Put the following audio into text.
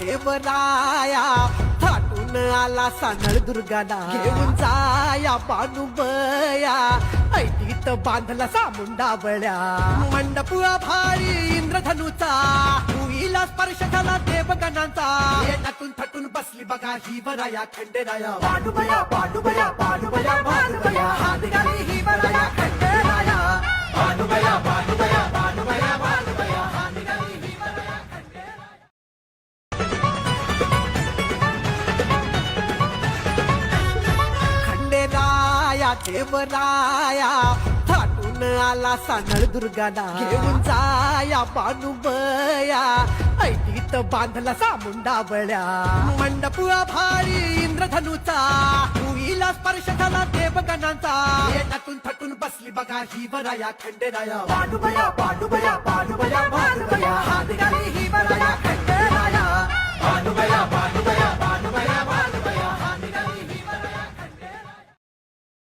देवराया थाटून आला सानळ दुर्गाला घेऊन जाया बानुबया ऐटीत बांधला सामुंडा बळ्या मंडप भारी इंद्रधनुचा भुईला स्पर्श झाला देवगणांचा येण्यातून थटून बसली बघा ही वराया खंडेराया बानुबया बानुबया बानुबया बानुबया हा निघाली ही वराया खंडेराया बानुबया बानुबया बानुबया बानुबया हा निघाली ही वराया खंडेराया देवराया थाटून आला सानळ दुर्गाला घेऊन जाया बानुबया ऐटीत बांधला सामुंडा बळ्या मंडप भारी इंद्रधनुचा भुईला स्पर्श झाला देवगणांचा येण्यातून थटून बसली बघा ही वराया खंडेराया बानुबया बानुबया